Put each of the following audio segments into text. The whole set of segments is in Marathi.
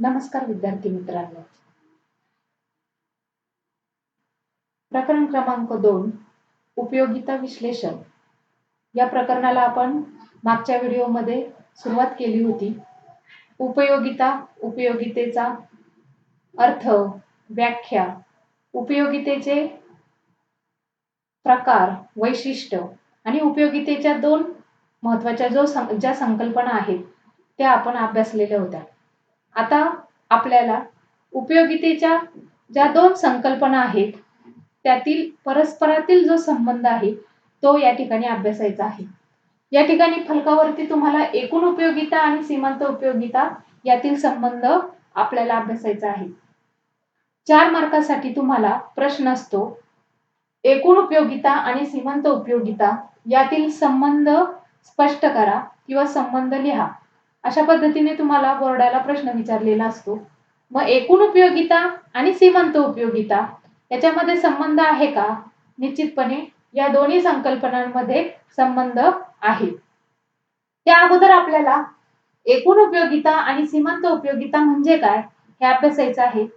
नमस्कार विद्यार्थी मित्रांनो. प्रकरण क्रमांक 2 उपयोगिता विश्लेषण या प्रकरणाला आपण मागच्या व्हिडिओमध्ये सुरुवात केली होती. उपयोगितेचा अर्थ, व्याख्या, उपयोगितेचे प्रकार, वैशिष्ट्य आणि उपयोगितेच्या दोन महत्त्वाच्या ज्या संकल्पना आहेत त्या आपण अभ्यासलेल्या होत्या. आता आपल्याला उपयोगितेच्या ज्या दोन संकल्पना आहेत त्यातील परस्परातील जो संबंध आहे तो या ठिकाणी अभ्यासायचा आहे. या ठिकाणी फलकावरती तुम्हाला एकूण उपयोगिता आणि सीमांत उपयोगिता यातील संबंध आपल्याला अभ्यासायचा आहे. 4 मार्कासाठी तुम्हाला प्रश्न असतो, एकूण उपयोगिता आणि सीमांत उपयोगिता यातील संबंध स्पष्ट करा किंवा संबंध लिहा. अशा पद्धतीने तुम्हाला बोर्डाला प्रश्न विचारलेला असतो. मग एकूण उपयोगिता आणि सीमांत उपयोगिता याच्यामध्ये संबंध आहे का? निश्चितपणे या दोन्ही संकल्पनांमध्ये संबंध आहे. त्या अगोदर आपल्याला एकूण उपयोगिता आणि सीमांत उपयोगिता म्हणजे काय हे अभ्यासायचं आहे.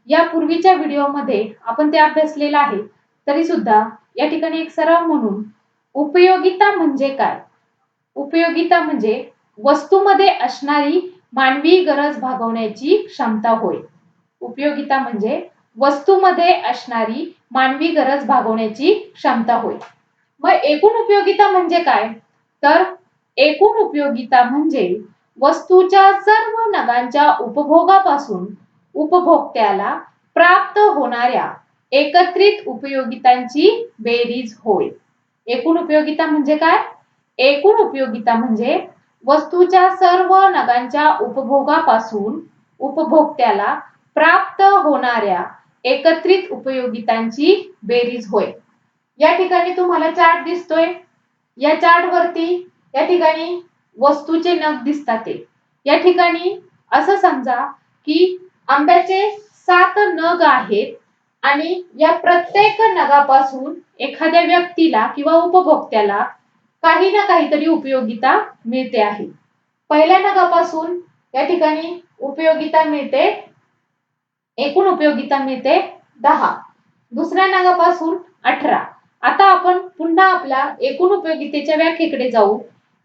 या पूर्वीच्या व्हिडिओमध्ये आपण ते अभ्यासलेलं आहे. तरी सुद्धा या ठिकाणी एक सराव म्हणून उपयोगिता म्हणजे काय? उपयोगिता म्हणजे वस्तूमध्ये असणारी मानवी गरज भागवण्याची क्षमता होय. उपयोगिता म्हणजे वस्तूमध्ये असणारी मानवी गरज भागवण्याची क्षमता होय. मग एकूण उपयोगिता म्हणजे काय? तर एकूण उपयोगिता म्हणजे वस्तूच्या सर्व नगांच्या उपभोगापासून उपभोक्त्याला प्राप्त होणाऱ्या एकत्रित उपयोगितांची बेरीज होय. एकूण उपयोगिता म्हणजे काय? एकूण उपयोगिता म्हणजे वस्तूच्या सर्व नगांच्या उपभोगापासून उपभोक्त्याला प्राप्त होणाऱ्या एकत्रित उपयोगितांची बेरीज होय. या ठिकाणी तुम्हाला चार्ट दिसतोय. या चार्ट वरती या ठिकाणी वस्तूचे नग दिसतात. या ठिकाणी असं समजा की आंब्याचे 7 नग आहेत आणि या प्रत्येक नगापासून एखाद्या व्यक्तीला किंवा उपभोक्त्याला काही ना काहीतरी उपयोगिता मिळते आहे. पहिल्या नगापासून या ठिकाणी उपयोगिता मिळते, एकूण उपयोगिता मिळते 10. दुसऱ्या नगापासून 18. आता आपण पुन्हा आपल्या एकूण उपयोगितेच्या व्याख्येकडे जाऊ.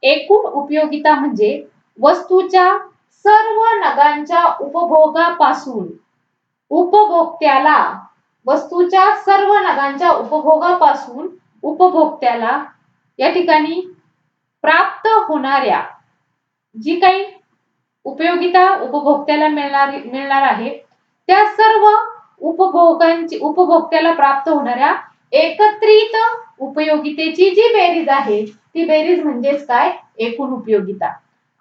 एकूण उपयोगिता म्हणजे वस्तूच्या सर्व नगांच्या उपभोगापासून उपभोक्त्याला वस्तूच्या सर्व नगांच्या उपभोगापासून उपभोक्त्याला या ठिकाणी प्राप्त होणाऱ्या जी काही उपयोगिता उपभोक्त्याला मिळणार आहे त्या सर्व उपभोक्त्याला प्राप्त होणाऱ्या एकत्रित उपयोगितेची जी बेरीज आहे ती बेरीज म्हणजेच काय? एकूण उपयोगिता.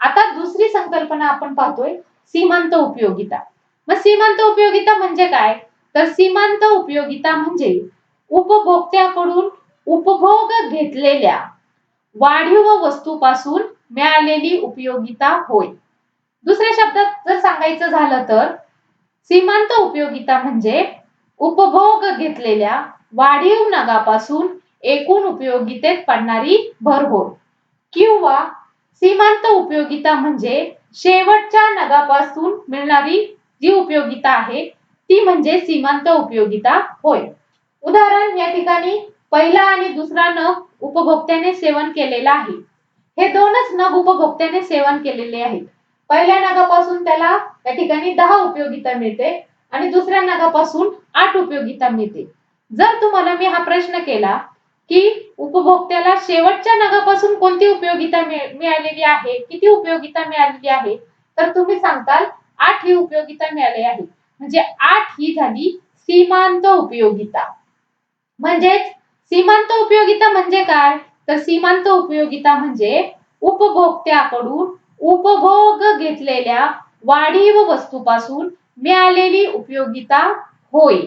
आता दुसरी संकल्पना आपण पाहतोय, सीमांत उपयोगिता. मग सीमांत उपयोगिता म्हणजे काय? तर सीमांत उपयोगिता म्हणजे उपभोक्त्याकडून उपभोग घेतलेल्या वाढीव वस्तूपासून मिळालेली उपयोगिता होय. दुसऱ्या शब्दात जर सांगायचं झालं तर सीमांत उपयोगिता म्हणजे उपभोग घेतलेल्या वाढीव नगापासून एकूण उपयोगितेत पडणारी भर होय. किंवा सीमांत उपयोगिता म्हणजे शेवटच्या नगापासून मिळणारी जी उपयोगिता आहे ती म्हणजे सीमांत उपयोगिता होय. उदाहरण, या ठिकाणी पहिला आणि दुसरा नग उपभोक्त्याने सेवन केलेला आहे. हे दोनच नग उपभोक्त्याने सेवन केलेले आहेत. पहिल्या नगापासून त्याला या ठिकाणी 10 उपयोगिता मिळते आणि दुसऱ्या नगापासून 8 उपयोगिता मिळते. जर तुम्हाला मी हा प्रश्न केला की उपभोक्त्याला शेवटच्या नगापासून कोणती उपयोगिता मिळालेली आहे, किती उपयोगिता मिळालेली आहे, तर तुम्ही सांगताल 8 ही उपयोगिता मिळाली आहे. म्हणजे 8 ही झाली सीमांत उपयोगिता. म्हणजेच सीमांत उपयोगिता म्हणजे काय? तर सीमांत उपयोगिता म्हणजे उपभोक्त्याकडून उपभोग घेतलेल्या वाढीव वस्तूपासून मिळालेली उपयोगिता होय.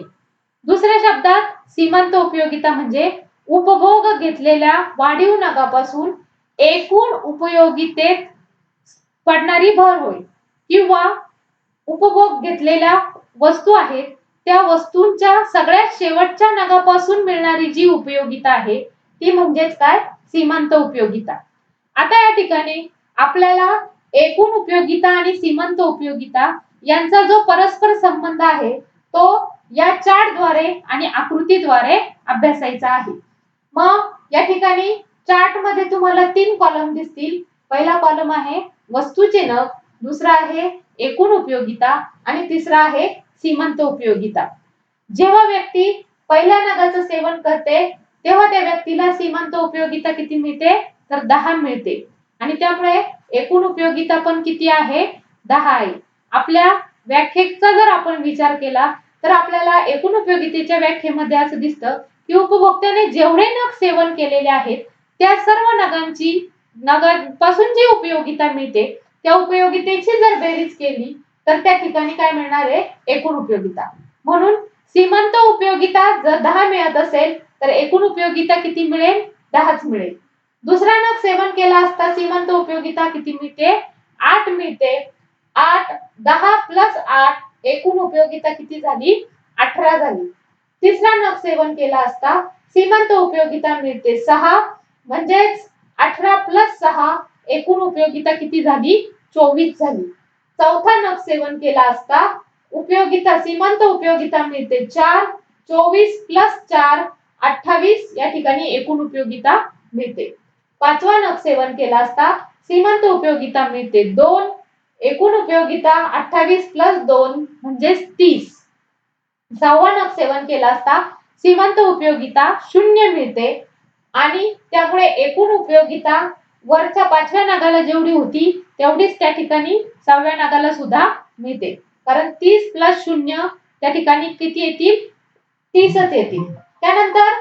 दुसऱ्या शब्दात सीमांत उपयोगिता म्हणजे उपभोग घेतलेल्या वाढीव नगापासून एकूण उपयोगितेत पडणारी भर होय. किंवा उपभोग घेतलेल्या वस्तू आहेत त्या वस्तूंच्या सगळ्यात शेवटच्या नगापासून मिळणारी जी उपयोगिता आहे ती म्हणजेच काय? सीमांत उपयोगिता. आता या ठिकाणी आपल्याला एकूण उपयोगिता आणि सीमांत उपयोगिता यांचा जो परस्पर संबंध आहे तो या चार्टद्वारे आणि आकृतीद्वारे अभ्यासायचा आहे. मग या ठिकाणी चार्ट मध्ये तुम्हाला 3 कॉलम दिसतील. पहिला कॉलम आहे वस्तूचे नग, दुसरा आहे एकूण उपयोगिता आणि तिसरा आहे सीमांत उपयोगिता. जेव्हा व्यक्ती पहिल्या नगाचं सेवन करते तेव्हा त्या व्यक्तीला सीमांत उपयोगिता किती मिळते तर 10 मिळते आणि त्यामुळे एकूण उपयोगिता पण किती आहे 10 आहे. आपल्या व्याख्येचा जर आपण विचार केला तर आपल्याला एकूण उपयोगितेच्या व्याख्येमध्ये असं दिसतं की उपभोक्त्याने जेवढे नग सेवन केलेले आहेत त्या सर्व नगांपासून जी उपयोगिता मिळते त्या उपयोगितेची जर बेरीज केली तर त्या ठिकाणी काय मिळणार आहे एकूण उपयोगिता. म्हणून सीमांत उपयोगिता जर 10 मिळत असेल तर एकूण उपयोगिता किती मिळेल 10च मिळेल. दुसरा नग सेवन केला असता सीमांत उपयोगिता किती मिळते 8 मिळते. 8 10 प्लस 8 एकूण उपयोगिता किती झाली 18 झाली. तिसरा नग सेवन केला असता सीमांत उपयोगिता मिळते 6 म्हणजेच 18 प्लस 6 एकूण उपयोगिता किती झाली 24 झाली. चौथा नग सेवन केला असता उपयोगिता सीमांत उपयोगिता मिळते 4 24 प्लस 4 28 या ठिकाणी एकूण उपयोगिता मिळते. पाचवा नग सेवन केला असता सीमांत उपयोगिता मिळते 2 एकूण उपयोगिता 28 प्लस 2 म्हणजे 30. सहावा नग सेवन केला असता सीमांत उपयोगिता 0 मिळते आणि त्यामुळे एकूण उपयोगिता वरच्या 5व्या नगाला जेवढी होती तेवढीच त्या ठिकाणी 6व्या नगाला सुद्धा मिळते. कारण 30 प्लस 0 त्या ठिकाणी किती येतील 30च येतील. त्यानंतर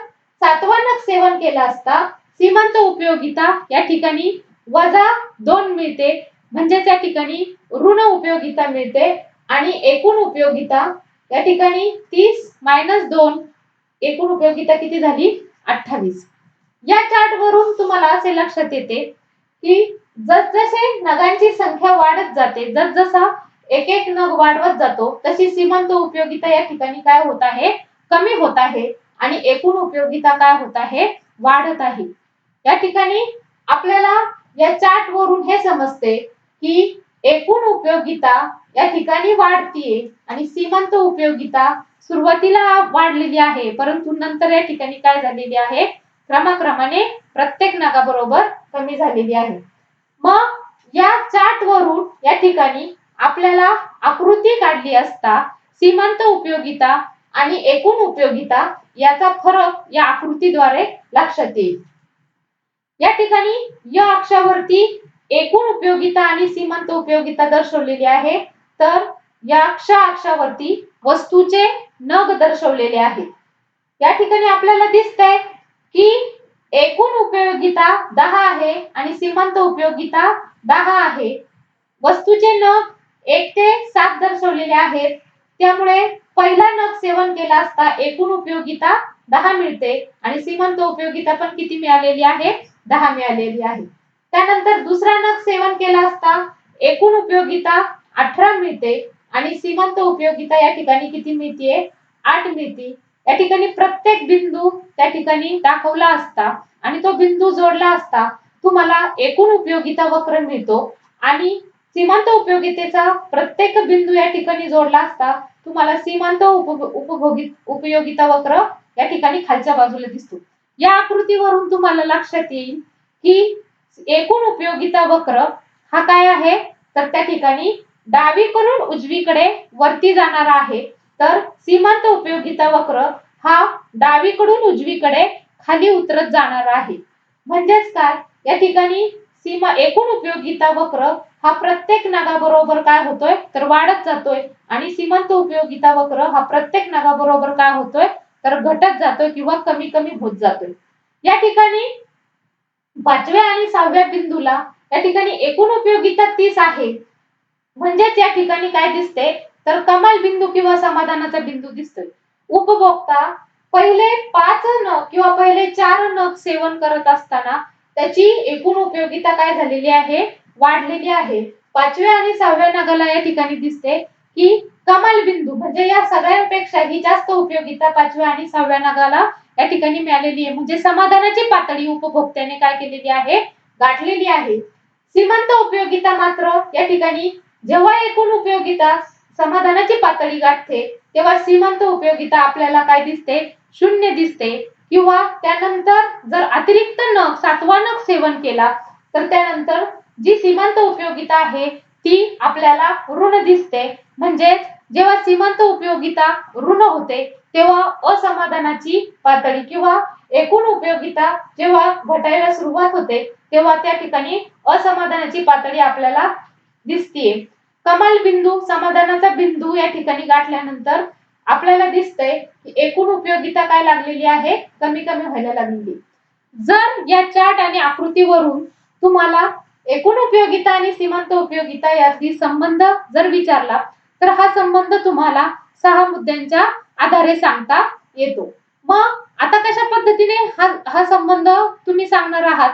7वा नग सेवन केला असता सीमांत उपयोगिता या ठिकाणी वजा 2 मिळते म्हणजे त्या ठिकाणी ऋण उपयोगिता मिळते आणि एकूण उपयोगिता या ठिकाणी 30 - 2 एकूण उपयोगिता किती झाली 28. या चार्ट वरून तुम्हाला असे लक्षात येते की जसजसे नगांची संख्या वाढत जाते जसजसा एक एक नग वाढवत जातो तशी सीमांत उपयोगिता या ठिकाणी काय होत आहे कमी होत आहे आणि एकूण उपयोगिता काय होत आहे वाढत आहे. या ठिकाणी आपल्याला या चार्ट वरून हे समजते की एकूण उपयोगिता या ठिकाणी वाढतीये आणि सीमांत उपयोगिता सुरुवातीला वाढलेली आहे परंतु नंतर या ठिकाणी काय झालेली आहे क्रमाक्रमाने प्रत्येक नगाबरोबर कमी झालेली आहे. मग या चार्ट वरून या ठिकाणी आपल्याला आकृती काढली असता सीमांत उपयोगिता आणि एकूण उपयोगिता याचा फरक या आकृतीद्वारे लक्षात येईल. या ठिकाणी या अक्षावरती एकूण उपयोगिता आणि सीमांत उपयोगिता दर्शवलेली आहे तर या अक्षावरती वस्तूचे नग दर्शवलेले आहेत. या ठिकाणी आपल्याला दिसतंय की एकूण उपयोगिता 10 आहे आणि सीमांत उपयोगिता 10 आहे. वस्तूचे नग 1 ते 7 दर्शवलेले आहेत त्यामुळे पहिला नग सेवन केला असता एकूण उपयोगिता 10 मिळते आणि सीमांत उपयोगिता पण किती मिळालेली आहे 10 मिळालेली आहे. त्यानंतर दुसरा नग सेवन केला असता एकूण उपयोगिता 18 मिळते आणि सीमांत उपयोगिता या ठिकाणी किती मिळते 8 मिळते. या ठिकाणी प्रत्येक बिंदू त्या ठिकाणी दाखवला असता आणि तो बिंदू जोडला असता तुम्हाला एकूण उपयोगिता वक्र मिळतो आणि सीमांत उपयोगितेचा प्रत्येक बिंदू या ठिकाणी जोडला असता तुम्हाला सीमांत उपयोगिता वक्र या ठिकाणी खालच्या बाजूला दिसतो. या आकृतीवरून तुम्हाला लक्षात येईल की एकूण उपयोगिता वक्र हा काय आहे तर त्या ठिकाणी डावीकडून उजवीकडे वरती जाणारा आहे तर सीमांत उपयोगिता वक्र हा डावीकडून उजवीकडे खाली उतरत जाणारा आहे. म्हणजेच काय या ठिकाणी एकूण उपयोगिता वक्र हा प्रत्येक नगाबरोबर काय होतोय तर वाढत जातोय आणि सीमांत उपयोगिता वक्र हा प्रत्येक नगाबरोबर काय होतोय तर घटत जातोय किंवा कमी कमी होत जातोय. या ठिकाणी 5व्या आणि 6व्या बिंदूला या ठिकाणी एकूण उपयोगिता 30 आहे. म्हणजेच या ठिकाणी काय दिसते तर कमाल बिंदू किंवा समाधानाचा बिंदू दिसतोय. उपभोक्ता पहिले 5 नग किंवा पहिले 4 नग सेवन करत असताना त्याची एकूण उपयोगिता काय झालेली आहे वाढलेली आहे. 5व्या आणि 6व्या नगाला या ठिकाणी दिसते की कमाल बिंदू म्हणजे या सगळ्यांपेक्षा ही जास्त उपयोगिता 5व्या आणि 6व्या नगाला या ठिकाणी मिळालेली आहे. म्हणजे समाधानाची पातळी उपभोक्त्याने काय केलेली आहे गाठलेली आहे. सीमांत उपयोगिता मात्र या ठिकाणी जेव्हा एकूण उपयोगिता समाधानाची पातळी गाठते तेव्हा सीमांत उपयोगिता आपल्याला काय दिसते? शून्य दिसते. किंवा त्यानंतर जर अतिरिक्त नग 7वा नग सेवन केला तर त्यानंतर जी सीमांत उपयोगिता आहे ती आपल्याला ऋण दिसते. म्हणजेच जेव्हा सीमांत उपयोगिता ऋण होते तेव्हा असमाधानाची पातळी किंवा एकूण उपयोगिता जेव्हा घटायला सुरुवात होते तेव्हा त्या ठिकाणी असमाधानाची पातळी आपल्याला दिसते. कमाल बिंदू समाधानाचा बिंदू या ठिकाणी गाठल्यानंतर आपल्याला दिसतंय की एकूण उपयोगिता काय लागलेली आहे? कमी कमी व्हायला लागलेली. जर या चार्ट आणि आकृतीवरून तुम्हाला एकूण उपयोगिता आणि सीमांत उपयोगिता यातील संबंध जर विचारला तर हा संबंध तुम्हाला 6 मुद्द्यांच्या आधारे सांगता येतो. मग आता कशा पद्धतीने हा संबंध तुम्ही सांगणार आहात?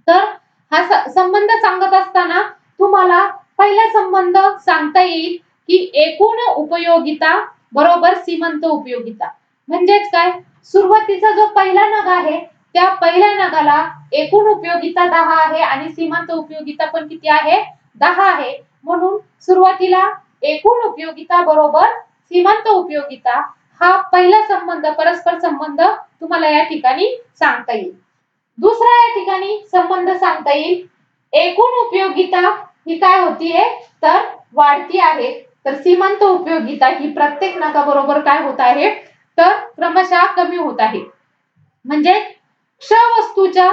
तर हा संबंध सांगत असताना तुम्हाला पहिला संबंध सांगता येईल की एकूण उपयोगिता बरोबर सीमांत उपयोगिता. म्हणजेच काय? सुरुवातीचा जो पहिला नग आहे त्या पहिल्या नगाला एकूण उपयोगिता 10 आहे आणि सीमांत उपयोगिता पण किती आहे? 10 आहे. म्हणून सुरुवातीला एकूण उपयोगिता बरोबर सीमांत उपयोगिता हा पहिला संबंध परस्पर संबंध तुम्हाला या ठिकाणी सांगता येईल. दुसरा या ठिकाणी संबंध सांगता येईल एकूण उपयोगिता ही काय होतीये तर वाढती आहे. तर सीमांत उपयोगिता ही प्रत्येक नगाबरोबर काय होत आहे तर क्रमशः कमी होत आहे. म्हणजे क्ष वस्तूच्या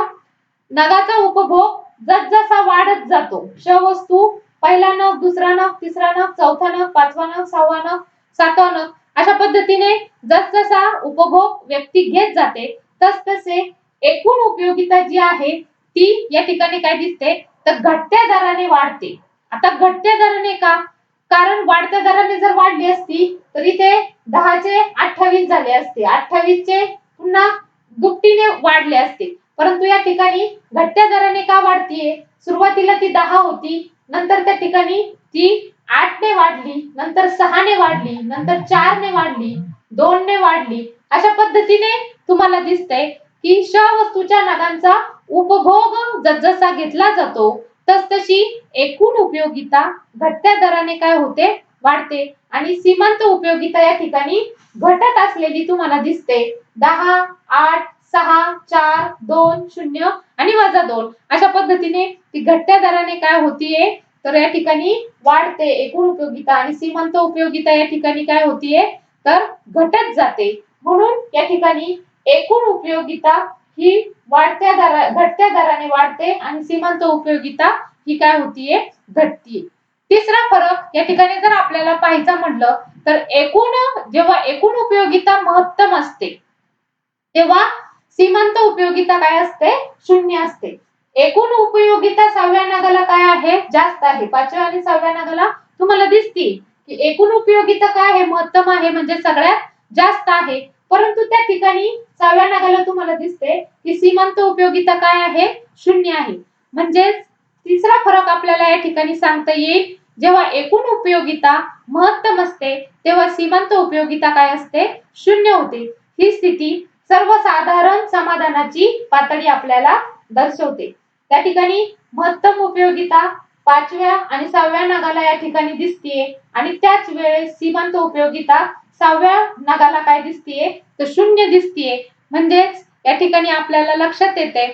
नगाचा उपभोग जसजसा वाढत जातो, क्ष वस्तू पहिला नग, दुसरा नग, तिसरा नग, चौथा नग, 5वा नग, 6वा नग, 7वा नग अशा पद्धतीने जसजसा उपभोग व्यक्ती घेत जाते तसतसे एकूण उपयोगिता जी आहे ती या ठिकाणी काय दिसते तर घटत्या दराने वाढते. आता घटत्या दराने का? कारण वाढत्या दराने जर वाढली असती तर इथे 10 चे 28 झाले असते, 28 चे पुन्हा दुपटीने वाढले असते. परंतु या ठिकाणी घटत्या दराने का वाढतीये? सुरुवातीला ती 10 होती, नंतर त्या ठिकाणी ती 8 ने वाढली, नंतर 6 ने वाढली, नंतर 4 ने वाढली, 2 ने वाढली. अशा पद्धतीने तुम्हाला दिसतंय की श वस्तूच्या नगांचा उपभोग जसजसा घेतला जातो तसतशी एकूण उपयोगिता घटत्या दराने काय होते? वाढते आणि सीमांत उपयोगिता या ठिकाणी घटत असलेली तुम्हाला दिसते. 10, 8, 6, 4, 2, 0 आणि -2 अशा पद्धतीने ती घटत्या दराने काय होतीये तर या ठिकाणी वाढते एकूण उपयोगिता आणि सीमांत उपयोगिता या ठिकाणी काय होतीये तर घटत जाते. म्हणून या ठिकाणी एकूण उपयोगिता ही घटत्या दराने वाढते आणि सीमांत उपयोगिता ही काय होतीये घटतीये. तिसरा फरक या ठिकाणी जर आपल्याला पाहायचा म्हटलं तर जेव्हा एकूण उपयोगिता महत्तम असते तेव्हा सीमांत उपयोगिता काय असते? 0 असते. एकूण उपयोगिता 6व्या नगाला काय आहे? जास्त आहे. 5व्या आणि 6व्या नगाला तुम्हाला दिसते की एकूण उपयोगिता काय आहे? महत्तम आहे म्हणजे सगळ्यात जास्त आहे. परंतु त्या ठिकाणी 6व्या नगाला तुम्हाला दिसते की सीमांत उपयोगिता काय आहे? 0 आहे. म्हणजे तिसरा फरक आपल्याला या ठिकाणी सांगता येईल जेव्हा एकूण उपयोगिता महत्तम असते तेव्हा सीमांत उपयोगिता काय असते? 0 होते. ही स्थिती सर्वसाधारण समाधानाची पातळी आपल्याला दर्शवते. त्या ठिकाणी महत्तम उपयोगिता 5व्या आणि 6व्या नगाला या ठिकाणी दिसतीये आणि त्याच वेळेस सीमांत उपयोगिता 6व्या नगाला काय दिसतीये तर 0 दिसतीये. म्हणजेच या ठिकाणी आपल्याला लक्षात येते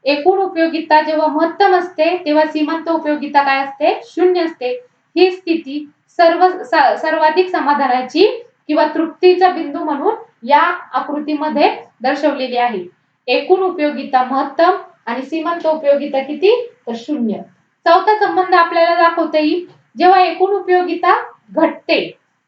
एकूण उपयोगिता जेव्हा महत्तम असते तेव्हा सीमांत उपयोगिता काय असते? 0 असते. ही स्थिती सर्वाधिक समाधानाची किंवा तृप्तीचा बिंदू म्हणून या आकृतीमध्ये दर्शवलेली आहे. एकूण उपयोगिता महत्तम आणि सीमांत उपयोगिता किती तर 0. चौथा संबंध आपल्याला दाखवता येईल जेव्हा एकूण उपयोगिता घटते.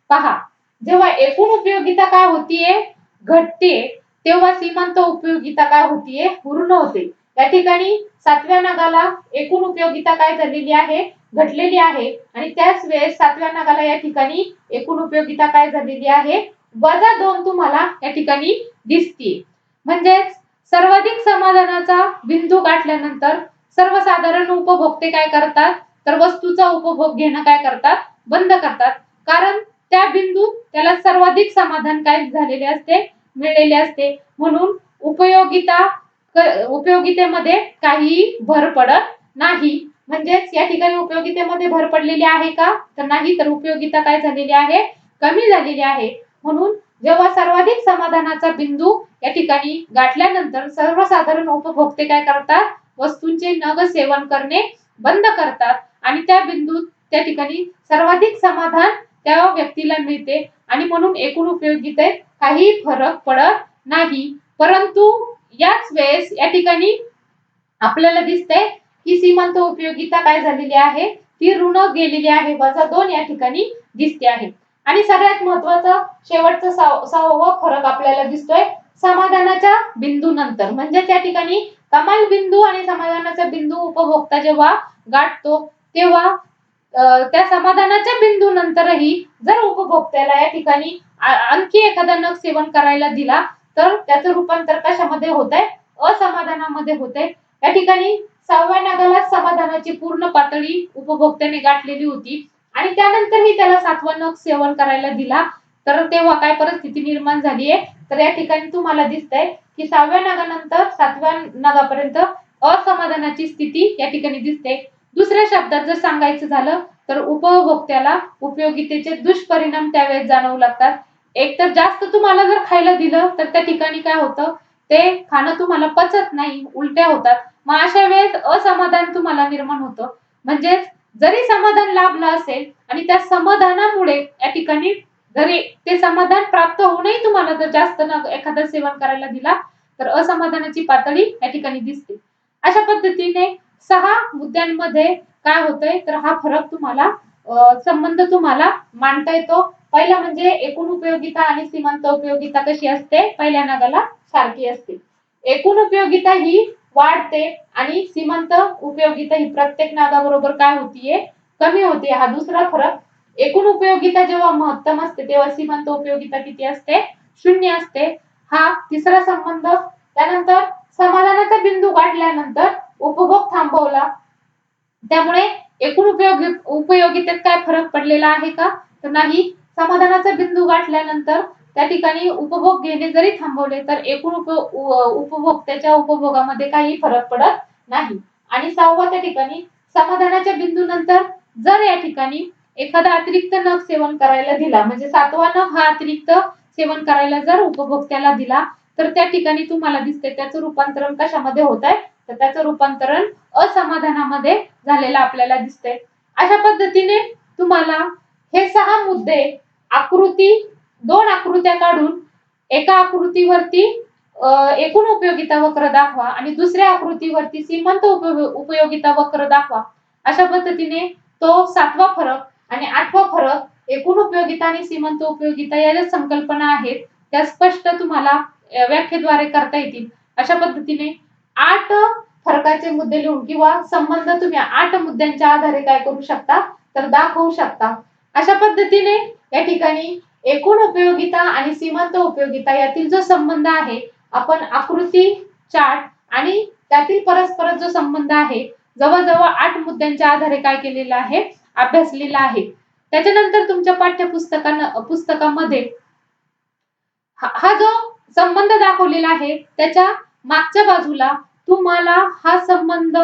पहा, जेव्हा एकूण उपयोगिता काय होतीये घटते तेव्हा सीमांत उपयोगिता काय होतीये पूर्ण होते. या ठिकाणी 7व्या नगाला एकूण उपयोगिता काय झालेली आहे घटलेली आहे आणि त्याच वेळेस 7व्या नगाला या ठिकाणी एकूण उपयोगिता काय झालेली आहे -2 तुम्हाला या ठिकाणी दिसतीये. म्हणजेच सर्वाधिक समाधानाचा बिंदू गाठल्यानंतर सर्वसाधारण उपभोक्ते काय करतात तर वस्तूचा उपभोग घेणं काय करतात बंद करतात. कारण त्या बिंदू त्याला सर्वाधिक समाधान काय झालेले असते मिळलेले असते. म्हणून उपयोगितेमध्ये काहीही भर पडत नाही म्हणजेच या ठिकाणी उपयोगितेमध्ये भर पडलेली आहे का? तर नाही, तर उपयोगिता काय झालेली आहे? कमी झालेली आहे. म्हणून जेव्हा सर्वाधिक समाधानाचा बिंदू या ठिकाणी गाठल्यानंतर सर्वसाधारण उपभोक्ते काय करतात? वस्तूंचे नग सेवन करणे बंद करतात आणि त्या बिंदूत त्या ठिकाणी सर्वाधिक समाधान त्या व्यक्तीला मिळते आणि म्हणून एकूण उपयोगितेत काही फरक पडत नाही. परंतु याच वेळेस या ठिकाणी आपल्याला दिसतंय की सीमांत उपयोगिता काय झालेली आहे? ती ऋण गेलेली आहे. -2 या ठिकाणी दिसते आहे. आणि सगळ्यात महत्वाचा शेवटचा 6वा फरक आपल्याला दिसतोय समाधानाच्या बिंदू नंतर. म्हणजे त्या ठिकाणी कमाल बिंदू आणि समाधानाचा बिंदू उपभोक्ता जेव्हा गाठतो तेव्हा त्या समाधानाच्या बिंदू नंतरही जर उपभोक्त्याला या ठिकाणी आणखी एखादा नग सेवन करायला दिला तर त्याचं रूपांतर कशामध्ये होतंय? असमाधानामध्ये होते. या ठिकाणी 6व्या नगाला समाधानाची पूर्ण पातळी उपभोक्त्याने गाठलेली होती आणि त्यानंतरही त्याला 7वा नग सेवन करायला दिला तर तेव्हा काय परिस्थिती निर्माण झाली आहे? तर या ठिकाणी तुम्हाला दिसतंय की 6व्या नगानंतर 7व्या नगापर्यंत असमाधानाची स्थिती या ठिकाणी दिसते. दुसऱ्या शब्दात जर सांगायचं झालं तर उपभोक्त्याला उपयोगितेचे दुष्परिणाम त्यावेळेस जाणवू लागतात. एकतर जास्त तुम्हाला जर खायला दिलं तर त्या ठिकाणी काय होतं? ते खाणं तुम्हाला पचत नाही, उलट्या होतात. मग अशा वेळेस असमाधान तुम्हाला निर्माण होतं. म्हणजेच जरी समाधान लाभलं असेल आणि त्या समाधानामुळे या ठिकाणी जरी ते समाधान प्राप्त होऊनही तुम्हाला जर जास्त एखादा सेवन करायला दिला तर असमाधानाची पातळी या ठिकाणी दिसते. अशा पद्धतीने 6 मुद्द्यांमध्ये काय होतंय तर हा फरक तुम्हाला संबंध तुम्हाला मांडता येतो. पहिला म्हणजे एकूण उपयोगिता आणि सीमांत उपयोगिता कशी असते? पहिल्या नगाला सारखी असते. एकूण उपयोगिता ही वाढते आणि सीमांत उपयोगिता ही प्रत्येक नागाबरोबर काय होतीये? कमी होते. हा दुसरा फरक. एकूण उपयोगिता जेव्हा महत्तम असते तेव्हा सीमांत उपयोगिता किती असते? 0 असते. हा तिसरा संबंध. त्यानंतर समाधानाचा बिंदू गाठल्यानंतर उपभोग थांबवला त्यामुळे एकूण उपयोगितेत काय फरक पडलेला आहे का? तर नाही. समाधानाचा बिंदू गाठल्यानंतर त्या ठिकाणी उपभोग घेणे जरी थांबवले तर एकूण उपभोक्त्याच्या उपभोगामध्ये काही फरक पडत नाही. आणि 6वा त्या ठिकाणी समाधानाच्या बिंदू नंतर जर या ठिकाणी एखादा अतिरिक्त नग सेवन करायला दिला म्हणजे 7वा नग हा अतिरिक्त सेवन करायला जर उपभोक्त्याला दिला तर त्या ठिकाणी तुम्हाला दिसते त्याचं रूपांतरण कशामध्ये होत आहे? तर त्याचं रूपांतरण असमाधानामध्ये झालेलं आपल्याला दिसतंय. अशा पद्धतीने तुम्हाला हे 6 मुद्दे आकृती 2 आकृत्या काढून एका आकृतीवरती एकूण उपयोगिता वक्र दाखवा आणि दुसऱ्या आकृतीवरती सीमांत उपयोगिता वक्र दाखवा. अशा पद्धतीने तो 7वा फरक आणि 8वा फरक एकूण उपयोगिता आणि सीमांत उपयोगिता या ज्या संकल्पना आहेत त्या स्पष्ट तुम्हाला व्याख्येद्वारे करता येतील. अशा पद्धतीने 8 फरकाचे मुद्दे लिहून किंवा संबंध तुम्ही 8 मुद्द्यांच्या आधारे काय करू शकता? तर दाखवू शकता. अशा पद्धतीने या ठिकाणी एकूण उपयोगिता आणि सीमांत उपयोगिता यातील जो संबंध आहे आपण आकृती, चार्ट आणि त्यातील परस्पर जो संबंध आहे जवळजवळ 8 मुद्द्यांच्या आधारे काय केलेला आहे? अभ्यासलेला आहे. त्याच्यानंतर तुमच्या पुस्तकामध्ये हा जो संबंध दाखवलेला आहे त्याच्या मागच्या बाजूला तुम्हाला हा संबंध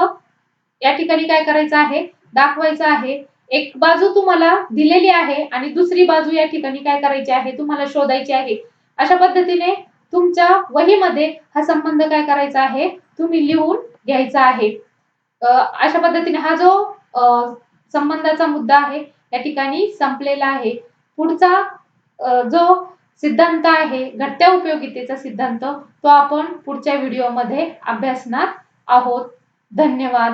या ठिकाणी काय करायचा आहे? दाखवायचा आहे. एक बाजू तुम्हाला दिलेली आहे आणि दुसरी बाजू या ठिकाणी काय करायची आहे? तुम्हाला शोधायची आहे. अशा पद्धतीने तुमच्या वहीमध्ये हा संबंध काय करायचा आहे? तुम्ही लिहून घ्यायचा आहे. अशा पद्धतीने हा जो संबंधाचा मुद्दा आहे या ठिकाणी संपलेला आहे. पुढचा जो सिद्धांत आहे घटत्या उपयोगितेचा सिद्धांत तो आपण पुढच्या व्हिडिओमध्ये अभ्यासणार आहोत. धन्यवाद.